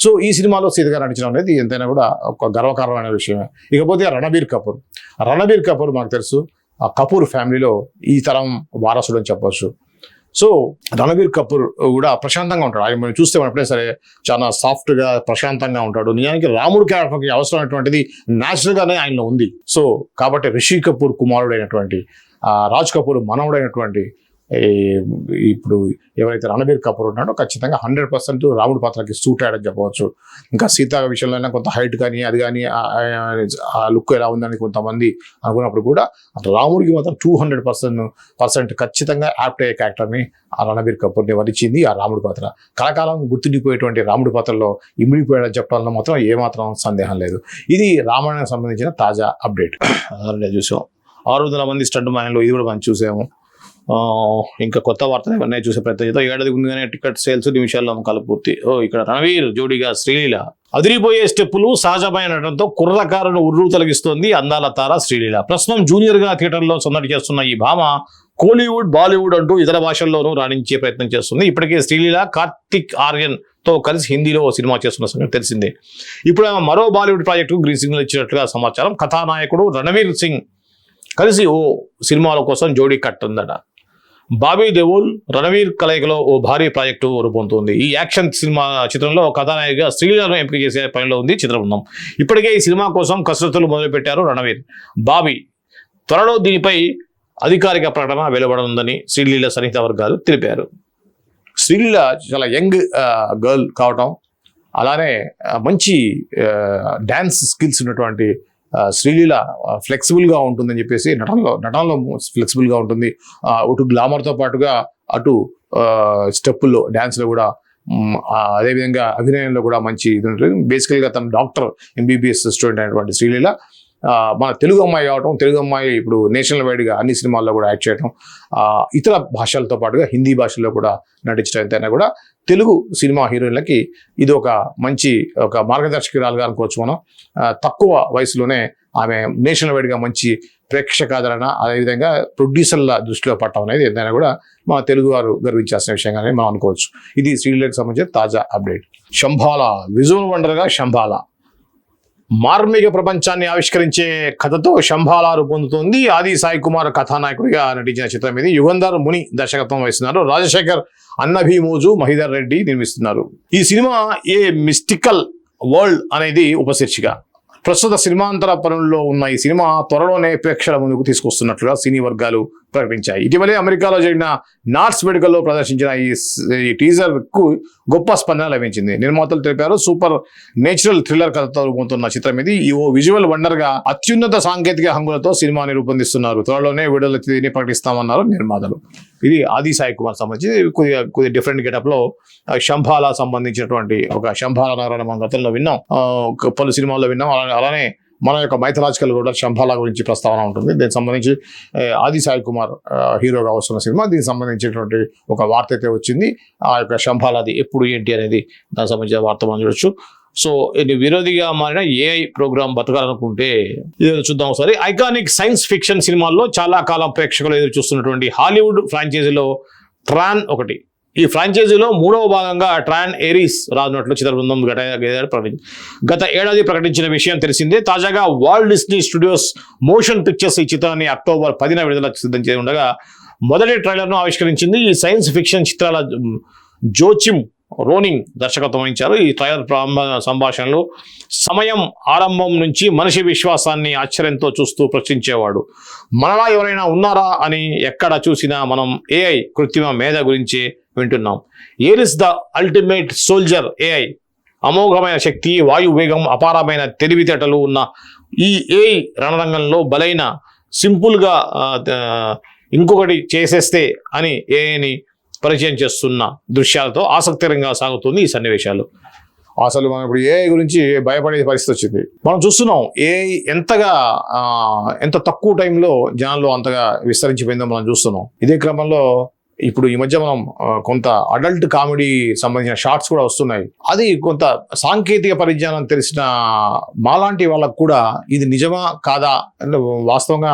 సో ఈ సినిమాలో సీతగా నటించడం అనేది ఎంతైనా కూడా ఒక గర్వకారణమైన విషయమే. ఇకపోతే రణబీర్ కపూర్ మాకు తెలుసు, ఆ కపూర్ ఫ్యామిలీలో ఈ తరం వారసుడు అని చెప్పవచ్చు. సో రణబీర్ కపూర్ కూడా ప్రశాంతంగా ఉంటాడు. ఆయన మనం చూస్తే ఎప్పుడైనా సరే చాలా సాఫ్ట్గా ప్రశాంతంగా ఉంటాడు. నిజానికి రాముడి క్యారెక్టర్కి అవసరమైనటువంటిది న్యాచురల్గానే ఆయనలో ఉంది. సో కాబట్టి రిషి కపూర్ కుమారుడైనటువంటి రాజ్ కపూర్ మనవడైనటువంటి ఇప్పుడు ఎవరైతే రణబీర్ కపూర్ ఉన్నాడో ఖచ్చితంగా 100% రాముడి పాత్రకి సూట్ అయ్యాడని చెప్పవచ్చు. ఇంకా సీత విషయంలో అయినా కొంత హైట్ కానీ అది కానీ ఆ లుక్ ఎలా ఉందని కొంతమంది అనుకున్నప్పుడు కూడా రాముడికి మాత్రం 200% ఖచ్చితంగా యాప్ట్ అయ్యే క్యారెక్టర్ని ఆ రణబీర్ కపూర్ని వరించింది ఆ రాముడి పాత్ర. కలకాలం గుర్తుండిపోయేటువంటి రాముడి పాత్రలో ఇమిడిపోయాడని చెప్పడంలో మాత్రం ఏమాత్రం సందేహం లేదు. ఇది రామాయణానికి సంబంధించిన తాజా అప్డేట్. చూసాం 600 మంది స్టంట్ మ్యాన్లు, ఇది కూడా మనం చూసాము. ఇంకా కొత్త వార్తలు ఇవన్నీ చూసే ప్రయత్నం చేద్దాం. ఏడాది ముందుగానే టికెట్ సేల్స్ నిమిషాల్లో అమ్మకాలు పూర్తి. ఇక్కడ రణవీర్ జోడీగా శ్రీలీల అదిరిపోయే స్టెప్పులు, సహజమైన నటనతో కుర్రకారును ఉర్రు తొలగిస్తోంది అందాల తార శ్రీలీల. ప్రస్తుతం జూనియర్ గా థియేటర్లో సందడి చేస్తున్న ఈ భామ కోలీవుడ్, బాలీవుడ్ అంటూ ఇతర భాషల్లోనూ రాణించే ప్రయత్నం చేస్తుంది. ఇప్పటికే శ్రీలీల కార్తిక్ ఆర్యన్ తో కలిసి హిందీలో ఓ సినిమా చేస్తున్న సంగతి తెలిసిందే. ఇప్పుడు ఆమె మరో బాలీవుడ్ ప్రాజెక్టు గ్రీన్ సిగ్నల్ ఇచ్చినట్లుగా సమాచారం. కథానాయకుడు రణవీర్ సింగ్ కలిసి ఓ సినిమాల కోసం జోడీ కట్టుందట. బాబీ దేవోల్ రణవీర్ కలయికలో ఓ భారీ ప్రాజెక్టు రూపొందుతుంది. ఈ యాక్షన్ చిత్రంలో కథానాయికగా శ్రీలీలను ఎంపిక చేసే పనిలో ఉంది చిత్రబృందం. ఇప్పటికే ఈ సినిమా కోసం కసరత్తులు మొదలుపెట్టారు రణవీర్, బాబీ. త్వరలో దీనిపై అధికారిక ప్రకటన వెలువడనుందని శ్రీలీల సన్నిహిత వర్గాలు తెలిపారు. శ్రీలీల చాలా యంగ్ గర్ల్ కావటం, అలానే మంచి డ్యాన్స్ స్కిల్స్ ఉన్నటువంటి శ్రీలీల ఫ్లెక్సిబుల్గా ఉంటుందని చెప్పేసి నటనలో ఫ్లెక్సిబుల్గా ఉంటుంది. అటు గ్లామర్తో పాటుగా అటు స్టెప్పుల్లో డ్యాన్స్లో కూడా, అదేవిధంగా అభినయంలో కూడా మంచి ఇది ఉంటుంది. బేసికల్గా తన డాక్టర్ MBBS స్టూడెంట్ అయినటువంటి శ్రీలీల మన తెలుగు అమ్మాయి కావటం, తెలుగు అమ్మాయి ఇప్పుడు నేషనల్ వైడ్గా అన్ని సినిమాల్లో కూడా యాక్ట్ చేయడం, ఇతర భాషలతో పాటుగా హిందీ భాషల్లో కూడా నటించడం ఎంతైనా కూడా తెలుగు సినిమా హీరోయిన్లకి ఇది ఒక మంచి మార్గదర్శకురాలుగా అనుకోవచ్చు మనం. తక్కువ వయసులోనే ఆమె నేషనల్ వైడ్గా మంచి ప్రేక్షకాదరణ, అదేవిధంగా ప్రొడ్యూసర్ల దృష్టిలో పట్టడం అనేది ఎంతైనా కూడా మన తెలుగు వారు గర్వించాల్సిన విషయంగానే మనం అనుకోవచ్చు. ఇది శ్రీలీలకు సంబంధించిన తాజా అప్డేట్. శంభాల విజువల్ వండర్గా శంభాల మార్మిక ప్రపంచాన్ని ఆవిష్కరించే కథతో శంభాల రూపొందుతోంది. ఆది సాయి కుమార్ కథానాయకుడిగా నటించిన చిత్రం ఇది. యుగంధర్ ముని దర్శకత్వం వహిస్తున్నారు. రాజశేఖర్, అన్నభీమోజు, మహిధర్ రెడ్డి నిర్మిస్తున్నారు. ఈ సినిమా ఏ మిస్టికల్ వరల్డ్ అనేది ఉపశీర్షిక. ప్రస్తుత సినిమాంతర పనుల్లో ఉన్న ఈ సినిమా త్వరలోనే ప్రేక్షకుల ముందుకు తీసుకొస్తున్నట్లుగా సినీ వర్గాలు ప్రకటించాయి. ఇటీవలే అమెరికాలో జరిగిన నార్త్స్ మెడికల్లో ప్రదర్శించిన ఈ టీజర్ కు గొప్ప స్పందన లభించింది. నిర్మాతలు తెలిపారు, సూపర్ నేచురల్ థ్రిల్లర్ కథతో రూపొందుతున్న చిత్రం ఇది. ఓ విజువల్ వండర్ గా అత్యున్నత సాంకేతిక హంగులతో సినిమాని రూపొందిస్తున్నారు. త్వరలోనే విడుదల తేదీని ప్రకటిస్తామన్నారు నిర్మాతలు. ఇది ఆది సాయి కుమార్ సంబంధించి కొద్దిగా డిఫరెంట్ గెటప్ లో శంభాల సంబంధించినటువంటి ఒక శంభాల నగరాన్ని మనం గతంలో విన్నాం, పలు సినిమాల్లో విన్నాం. అలానే మన యొక్క మైథలాజికల్ కూడా శంభాల గురించి ప్రస్తావన ఉంటుంది. దీనికి సంబంధించి ఆది సాయి కుమార్ హీరోగా వస్తున్న సినిమా, దీనికి సంబంధించినటువంటి ఒక వార్త అయితే వచ్చింది. ఆ యొక్క శంభాలది ఎప్పుడు ఏంటి అనేది దానికి సంబంధించిన వార్త మనం చూడొచ్చు. సో ఇది విరోధిగా మారిన AI ప్రోగ్రామ్ బతకాలనుకుంటే ఇది చూద్దాం ఒకసారి. ఐకానిక్ సైన్స్ ఫిక్షన్ సినిమాల్లో చాలా కాలం ప్రేక్షకులు ఎదురు చూస్తున్నటువంటి హాలీవుడ్ ఫ్రాంచైజీలో ట్రాన్ ఒకటి. ఈ ఫ్రాంచైజీలో 3వ భాగంగా ట్రాన్ ఏరీస్ రానున్నట్లు చిత్రబృందం గత ఏడాది ప్రకటించిన విషయం తెలిసిందే. తాజాగా Walt Disney studios motion pictures ఈ చిత్రాన్ని అక్టోబర్ 10న విడుదల సిద్ధం చేసి ఉండగా మొదటి ట్రైలర్ను ఆవిష్కరించింది. ఈ సైన్స్ ఫిక్షన్ చిత్రాల జోచిమ్ రోనింగ్ దర్శకత్వం వహించారు. ఈ ట్రైలర్ ప్రారంభ సంభాషణలు సమయం ఆరంభం నుంచి మనిషి విశ్వాసాన్ని ఆశ్చర్యంతో చూస్తూ ప్రశ్నించేవాడు. మనలా ఎవరైనా ఉన్నారా అని ఎక్కడ చూసినా మనం AI కృత్రిమ మేధ గురించి వింటున్నాం. Ares the ultimate soldier AI అమోఘమైన శక్తి, వాయు వేగం, అపారమైన తెలివితేటలు ఉన్న ఈ AI రణరంగంలో బలైన సింపుల్గా ఇంకొకటి చేసేస్తే అని AIని పరిచయం చేస్తున్న దృశ్యాలతో ఆసక్తికరంగా సాగుతుంది ఈ సన్నివేశాలు. అసలు మనం ఇప్పుడు ఏఐ గురించి భయపడే పరిస్థితి వచ్చింది. మనం చూస్తున్నాం ఏఐ ఎంత తక్కువ టైంలో జనాల్లో అంతగా విస్తరించిపోయిందో మనం చూస్తున్నాం. ఇదే క్రమంలో ఇప్పుడు ఈ మధ్య మనం కొంత అడల్ట్ కామెడీ సంబంధించిన షార్ట్స్ కూడా వస్తున్నాయి. అది కొంత సాంకేతిక పరిజ్ఞానం తెలిసిన మాలాంటి వాళ్ళకు కూడా ఇది నిజమా కాదా, అంటే వాస్తవంగా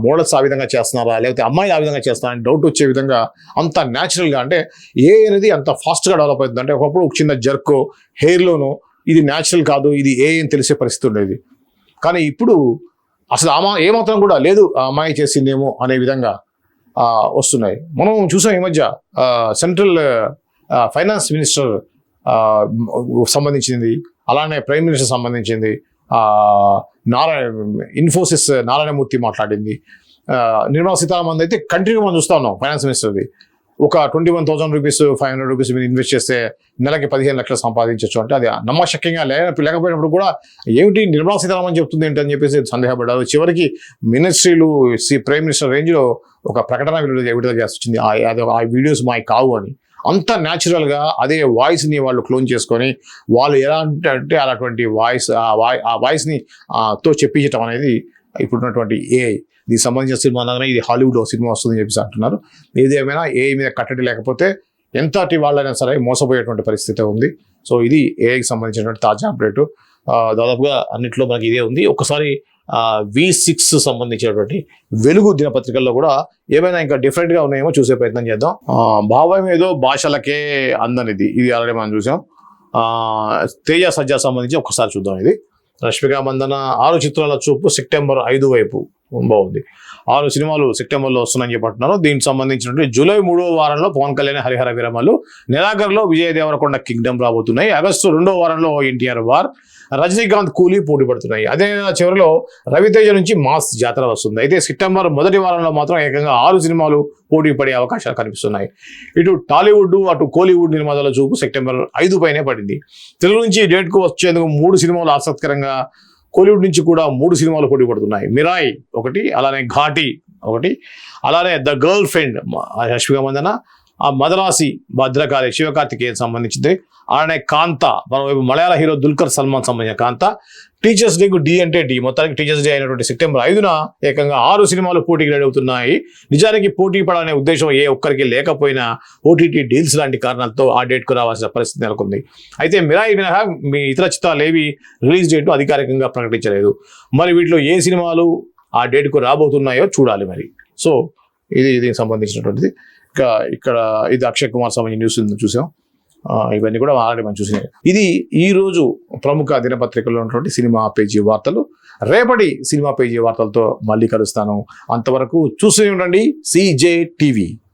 మోడల్స్ ఆ విధంగా చేస్తున్నారా లేకపోతే అమ్మాయి ఆ విధంగా చేస్తున్నారా అని డౌట్ వచ్చే విధంగా అంత న్యాచురల్గా, అంటే ఏ అనేది అంత ఫాస్ట్గా డెవలప్ అవుతుంది. అంటే ఒకప్పుడు ఒక చిన్న జర్కో హెయిర్లోనూ ఇది న్యాచురల్ కాదు, ఇది ఏ అని తెలిసే పరిస్థితి ఉండేది. కానీ ఇప్పుడు అసలు ఏమాత్రం కూడా లేదు ఆ అమ్మాయి చేసిందేమో అనే విధంగా వస్తున్నాయి. మనం చూసాం ఈ మధ్య సెంట్రల్ ఫైనాన్స్ మినిస్టర్ సంబంధించింది, అలానే ప్రైమ్ మినిస్టర్ సంబంధించింది, ఇన్ఫోసిస్ నారాయణమూర్తి మాట్లాడింది, నిర్మలా సీతారామన్ అయితే కంటిన్యూ మనం చూస్తూ ఉన్నాం. ఫైనాన్స్ మినిస్టర్ది ఒక 21,000 రూపీస్ 500 రూపీస్ మీరు ఇన్వెస్ట్ చేస్తే నెలకి 15 లక్షలు సంపాదించవచ్చు అంటే అది నమ్మశక్యంగా లేకపోయినప్పుడు కూడా ఏమిటి నిర్మలా సీతారామన్ చెప్తుంది ఏంటి అని చెప్పేసి సందేహపడ్డారు. చివరికి మినిస్ట్రీలు ప్రైమ్ మినిస్టర్ రేంజ్లో ఒక ప్రకటన విడుదల చేస్తుంది, ఆ వీడియోస్ మాకు కావు అని. అంత న్యాచురల్గా అదే వాయిస్ని వాళ్ళు క్లోన్ చేసుకొని వాళ్ళు ఎలా అంటే అలాంటి ఆ వాయిస్ని తో చెప్పించటం అనేది ఇప్పుడున్నటువంటి ఏఐ. దీనికి సంబంధించిన సినిమా అనగానే ఇది హాలీవుడ్లో సినిమా వస్తుందని చెప్పేసి అంటున్నారు. ఏదేమైనా ఏఐ మీద కట్టడి లేకపోతే ఎంతటి వాళ్ళైనా సరే మోసపోయేటువంటి పరిస్థితి ఉంది. సో ఇది ఏఐకి సంబంధించినటువంటి తాజా అప్డేటు. దాదాపుగా అన్నింటిలో మనకి ఇదే ఉంది. ఒకసారి V6 సంబంధించినటువంటి వెలుగు దినపత్రికల్లో కూడా ఏమైనా ఇంకా డిఫరెంట్గా ఉన్నాయేమో చూసే ప్రయత్నం చేద్దాం. భావం ఏదో భాషలకే అందనిది, ఇది ఆల్రెడీ మనం చూసాం. తేజ సజ్జా సంబంధించి ఒకసారి చూద్దాం. ఇది రష్మిక మందన 6 చిత్రాల చూపు సెప్టెంబర్ 5 వైపు బాగుంది. 6 సినిమాలు సెప్టెంబర్లో వస్తున్నాయని చెప్పంటున్నారు. దీనికి సంబంధించినటువంటి జూలై 3వ వారంలో పవన్ కళ్యాణ్ హరిహర విరమలు, నెలాఖరులో విజయ్ దేవరకొండ కింగ్డమ్ రాబోతున్నాయి. ఆగస్టు 2వ వారంలో ఎన్టీఆర్ వార్, రజనీకాంత్ కూలీ పోటీ పడుతున్నాయి. అదే నెల చివరిలో రవితేజ నుంచి మాస్ జాతర వస్తుంది. అయితే సెప్టెంబర్ మొదటి వారంలో మాత్రం ఏకంగా 6 సినిమాలు పోటీ పడే అవకాశాలు కనిపిస్తున్నాయి. ఇటు టాలీవుడ్ అటు కోలీవుడ్ నిర్మాతల చూపు సెప్టెంబర్ 5 పైనే పడింది. తెలుగు నుంచి డేట్కు వచ్చేందుకు 3 సినిమాలు ఆసక్తికరంగా, కోలీవుడ్ నుంచి కూడా 3 సినిమాలు పోటీ పడుతున్నాయి. మిరాయి ఒకటి, అలానే ఘాటి ఒకటి, అలానే the girlfriend Rashmika Mandanna, Madharaasi Bhadrakali Sivakarthikeyan సంబంధించింది, అలానే కాంత మరోవైపు మలయాళ హీరో దుల్కర్ సల్మాన్ సంబంధించిన కాంత, టీచర్స్ డేకు డి అంటే డి, మొత్తానికి టీచర్స్ డే అయినటువంటి సెప్టెంబర్ 5న ఏకంగా 6 సినిమాలు పోటీకి రెడీ అవుతున్నాయి. నిజానికి పోటీ పడాలనే ఉద్దేశం ఏ ఒక్కరికి లేకపోయినా ఓటీటీ డీల్స్ లాంటి కారణాలతో ఆ డేట్కు రావాల్సిన పరిస్థితి నెలకొంది. అయితే మిరాయి మినహా మీ ఇతర చిత్రాలు ఏవి రిలీజ్ డేట్ అధికారికంగా ప్రకటించలేదు. మరి వీటిలో ఏ సినిమాలు ఆ డేట్కు రాబోతున్నాయో చూడాలి మరి. సో ఇది దీనికి సంబంధించినటువంటిది. ఇక్కడ ఇది అక్షయ్ కుమార్ సంబంధించిన న్యూస్ చూసాం. ఇవన్నీ కూడా ఆల్రెడీ మనం చూసినాయి. ఇది ఈ రోజు ప్రముఖ దినపత్రికల్లో ఉన్నటువంటి సినిమా పేజీ వార్తలు. రేపటి సినిమా పేజీ వార్తలతో మళ్ళీ కలుస్తాను. అంతవరకు చూస్తూనే ఉండండి CJ TV.